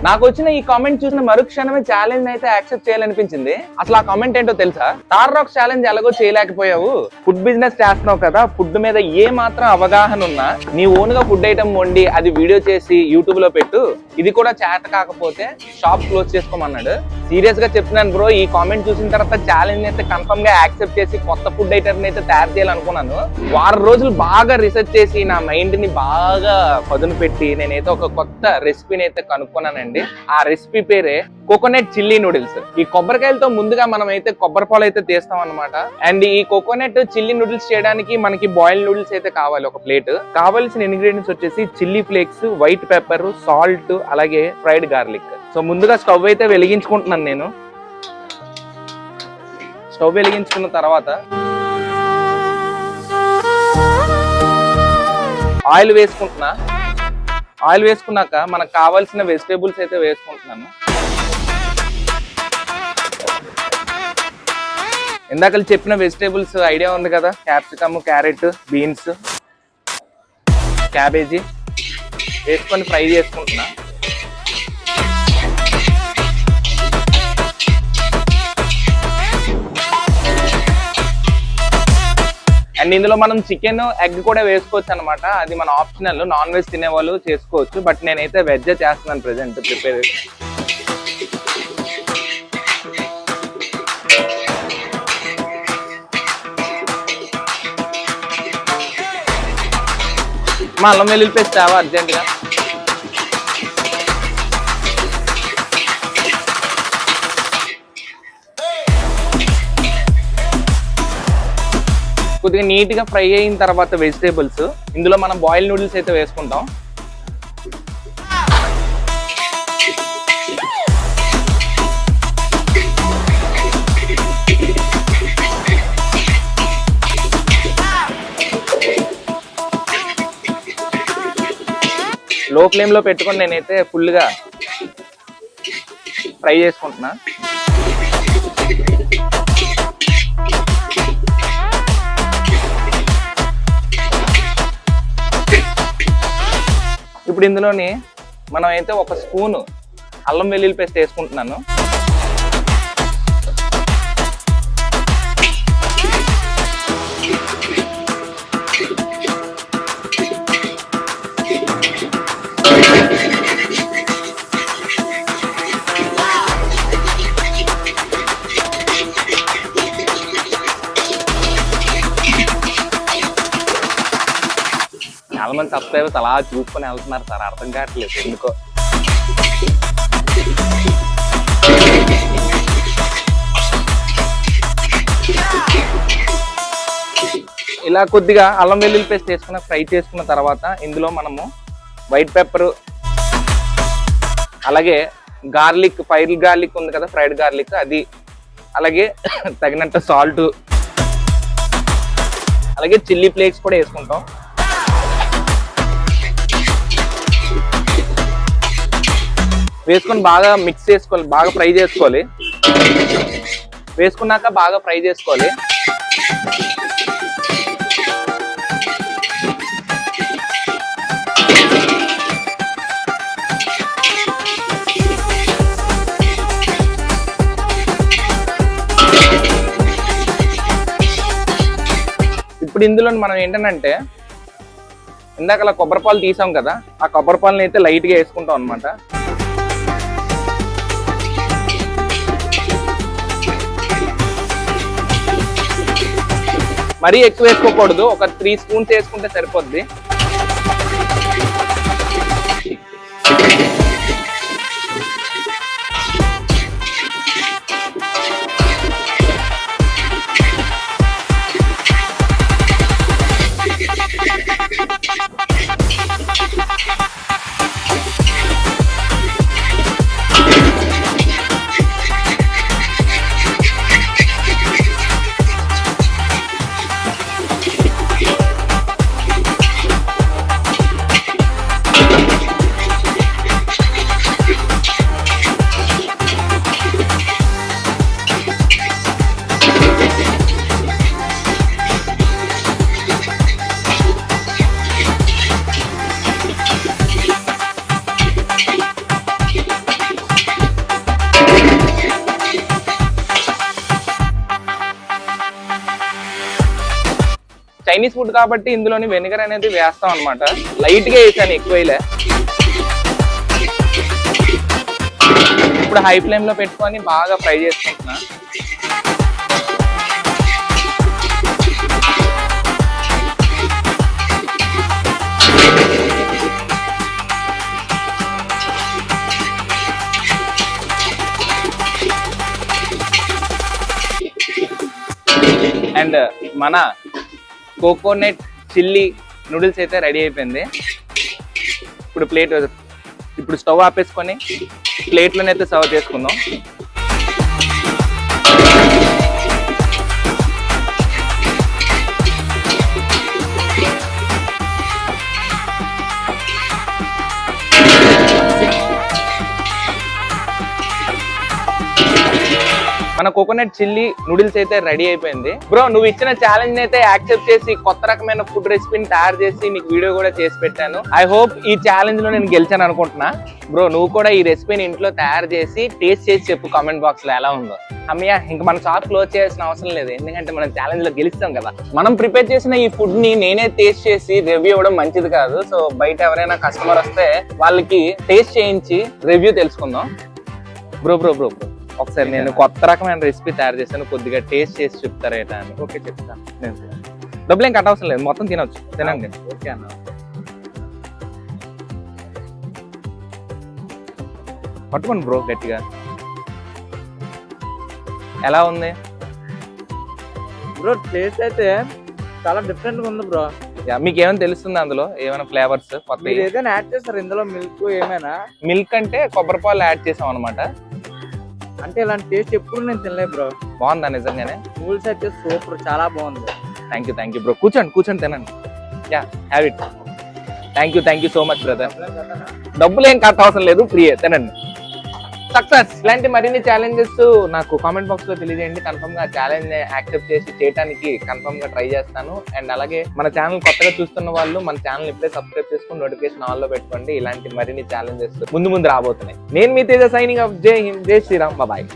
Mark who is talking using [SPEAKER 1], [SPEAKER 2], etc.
[SPEAKER 1] నాకు వచ్చిన ఈ కామెంట్ చూసిన మరుక్షణమే ఛాలెంజ్ అయితే యాక్సెప్ట్ చేయాలనిపించింది. అసలు ఆ కామెంట్ ఏంటో తెలుసా? స్టార్ రాక్ ఛాలెంజ్ ఎలాగో చేయలేకపోయావు, ఫుడ్ బిజినెస్ చేస్తున్నావు కదా, ఫుడ్ మీద ఏ మాత్రం అవగాహన ఉన్నా నీ ఓన్ గా ఫుడ్ ఐటమ్ వండి అది వీడియో చేసి యూట్యూబ్ లో పెట్టు, ఇది కూడా చేత కాకపోతే షాప్ క్లోజ్ చేసుకోమన్నాడు. సీరియస్ గా చెప్తున్నాను బ్రో, ఈ కామెంట్ చూసిన తర్వాత ఛాలెంజ్ అయితే కన్ఫర్మ్ గా యాక్సెప్ట్ చేసి కొత్త ఫుడ్ ఐటమ్ అయితే తయారు చేయాలనుకున్నాను. వారం రోజులు బాగా రీసెర్చ్ చేసి నా మైండ్ ని బాగా పదును పెట్టి నేనైతే ఒక కొత్త రెసిపీని అయితే కనుక్కున్నానండి. ఆ రెసిపీ పేరే కోకోనట్ చిల్లీ నూడిల్స్. ఈ కొబ్బరికాయలతో ముందుగా మనం అయితే కొబ్బరి పాలు అయితే తీస్తాం అనమాట. అండ్ ఈ కోకోనట్ చిల్లీ నూడిల్స్ చేయడానికి మనకి బాయిల్ నూడిల్స్ అయితే కావాలి. ఒక ప్లేట్ కావాల్సిన ఇంగ్రీడియంట్స్ వచ్చేసి chilli flakes, white pepper, salt, అలాగే ఫ్రైడ్ గార్లిక్. సో ముందుగా స్టవ్ అయితే వెలిగించుకుంటున్నాను. నేను స్టవ్ వెలిగించుకున్న తర్వాత ఆయిల్ వేసుకుంటున్నా. ఆయిల్ వేసుకున్నాక మనకు కావాల్సిన వెజిటేబుల్స్ అయితే వేసుకుంటున్నాను. ఇందాక చెప్పిన వెజిటేబుల్స్ ఐడియా ఉంది కదా, క్యాప్సికమ్, క్యారెట్, బీన్స్, క్యాబేజీ వేసుకొని ఫ్రై చేసుకుంటున్నా. అండ్ ఇందులో మనం చికెన్, ఎగ్ కూడా వేసుకోవచ్చు అనమాట. అది మన ఆప్షనల్, నాన్ వెజ్ తినే వాళ్ళు చేసుకోవచ్చు. బట్ నేనైతే వెజ్ చేస్తున్నాను ప్రెసెంట్ ప్రిపేర్. మా అల్లం వెల్లుల్లి పేస్ట్ తేవా అర్జెంట్గా. కొద్దిగా నీట్ గా ఫ్రై అయిన తర్వాత వెజిటేబుల్స్ ఇందులో మనం బాయిల్ నూడిల్స్ అయితే వేసుకుంటాం. లో ఫ్లేమ్ లో పెట్టుకొని నేనైతే ఫుల్ గా ఫ్రై చేసుకుంటున్నా. ఇప్పుడు ఇందులోని మనం అయితే ఒక స్పూన్ అల్లం వెల్లుల్లి పేస్ట్ వేసుకుంటున్నాను. చాలా మంది సబ్స్క్రైబర్స్ అలా చూసుకొని వెళ్తున్నారు సార్, అర్థం కావట్లేదు ఎందుకో. ఇలా కొద్దిగా అల్లం వెల్లుల్లి పేస్ట్ వేసుకుని ఫ్రై చేసుకున్న తర్వాత ఇందులో మనము వైట్ పెప్పర్, అలాగే గార్లిక్, ఫ్రైడ్ గార్లిక్ ఉంది కదా, ఫ్రైడ్ గార్లిక్ అది, అలాగే తగినంత సాల్ట్, అలాగే చిల్లీ ఫ్లేక్స్ కూడా వేసుకుంటాం. వేసుకొని బాగా మిక్స్ చేసుకోవాలి, బాగా ఫ్రై చేసుకోవాలి. వేసుకున్నాక బాగా ఫ్రై చేసుకోవాలి. ఇప్పుడు ఇందులో మనం ఏంటంటే ఇందాక అలా కొబ్బరి పాలు తీసాం కదా, ఆ కొబ్బరి పాలని అయితే లైట్గా వేసుకుంటాం అనమాట. మరీ ఎక్కువ వేసుకోకూడదు, ఒక 3 స్పూన్స్ వేసుకుంటే సరిపోద్ది. చైనీస్ ఫుడ్ కాబట్టి ఇందులోని వెనిగర్ అనేది వేస్తాం అనమాట. లైట్ గా వేసాను, ఎక్కువ వేయలే. ఇప్పుడు హై ఫ్లేమ్ లో పెట్టుకొని బాగా ఫ్రై చేసుకుంటున్నా. అండ్ మన కోకోనట్ చిల్లీ నూడిల్స్ అయితే రెడీ అయిపోయింది. ఇప్పుడు స్టవ్ ఆపేసుకొని ప్లేట్లోనైతే సర్వ్ చేసుకుందాం. మన కోకోనట్ చిల్లీ నూడిల్స్ అయితే రెడీ అయిపోయింది. బ్రో, నువ్వు ఇచ్చిన ఛాలెంజ్ అయితే యాక్సెప్ట్ చేసి కొత్త రకమైన ఫుడ్ రెసిపీని తయారు చేసి నీకు వీడియో కూడా చేసి పెట్టాను. ఐ హోప్ ఈ ఛాలెంజ్ లో నేను గెలిచాను అనుకుంటున్నా. బ్రో, నువ్వు కూడా ఈ రెసిపీని ఇంట్లో తయారు చేసి టేస్ట్ చేసి చెప్పు కామెంట్ బాక్స్ లో ఎలా ఉందో. అమ్మయ్య, ఇంకా మన షాప్ క్లోజ్ చేయాల్సిన అవసరం లేదు, ఎందుకంటే మనం ఛాలెంజ్ లో గెలుస్తాం కదా. మనం ప్రిపేర్ చేసిన ఈ ఫుడ్ ని నేనే టేస్ట్ చేసి రివ్యూ ఇవ్వడం మంచిది కాదు. సో బయట ఎవరైనా కస్టమర్ వస్తే వాళ్ళకి టేస్ట్ చేయించి రివ్యూ తెలుసుకుందాం. బ్రో బ్రో బ్రో బ్రో ఒకసారి నేను కొత్త రకమైన రెసిపీ తయారు చేశాను, కొద్దిగా టేస్ట్ చేసి చెప్తారేటా అని.
[SPEAKER 2] ఓకే, చెప్తాను.
[SPEAKER 1] డబ్బులు ఏం కట్ అవసరం లేదు, మొత్తం తినొచ్చు. తినండి.
[SPEAKER 2] ఓకే అన్న.
[SPEAKER 1] పట్టుకోండి బ్రో గట్టిగా. ఎలా ఉంది
[SPEAKER 2] బ్రో? టేస్ట్ అయితే చాలా డిఫరెంట్ గా ఉంది బ్రో.
[SPEAKER 1] మీకు ఏమైనా తెలుస్తుంది అందులో ఏమైనా ఫ్లేవర్స్ కొత్త?
[SPEAKER 2] ఏదైనా యాడ్ చేస్తారు ఇందులో? మిల్క్ ఏమైనా?
[SPEAKER 1] మిల్క్ అంటే కొబ్బరి పాలు యాడ్ చేసాం అనమాట.
[SPEAKER 2] అంటే ఇలాంటి టేస్ట్ ఎప్పుడు నేను తినలేదు బ్రో.
[SPEAKER 1] బాగుందా నిజంగానే?
[SPEAKER 2] నూడిల్స్ అయితే సూపర్, చాలా బాగుంది.
[SPEAKER 1] Thank you bro. కూర్చొని తినండి. Yeah, have it. Thank you so much brother. డబ్బులు ఏం కట్ అవసరం లేదు, ఫ్రీయే, తినండి. సక్సెస్. ఇలాంటి మరిన్ని ఛాలెంజెస్ నాకు కామెంట్ బాక్స్ లో తెలియజేయండి. కన్ఫర్మ్ గా ఛాలెంజ్ యాక్సెప్ట్ చేసి చేయడానికి కన్ఫర్మ్ గా ట్రై చేస్తాను. అండ్ అలాగే మన ఛానల్ కొత్తగా చూస్తున్న వాళ్ళు మన ఛానల్ ఇప్పుడే సబ్స్క్రైబ్ చేసుకుని నోటిఫికేషన్ ఆన్ లో పెట్టుకోండి. ఇలాంటి మరిన్ని ఛాలెంజెస్ ముందు రాబోతున్నాయి. నేను మీ తేజ, సైనింగ్ ఆఫ్. జై హింద్, జై శ్రీరామ్, బాయ్.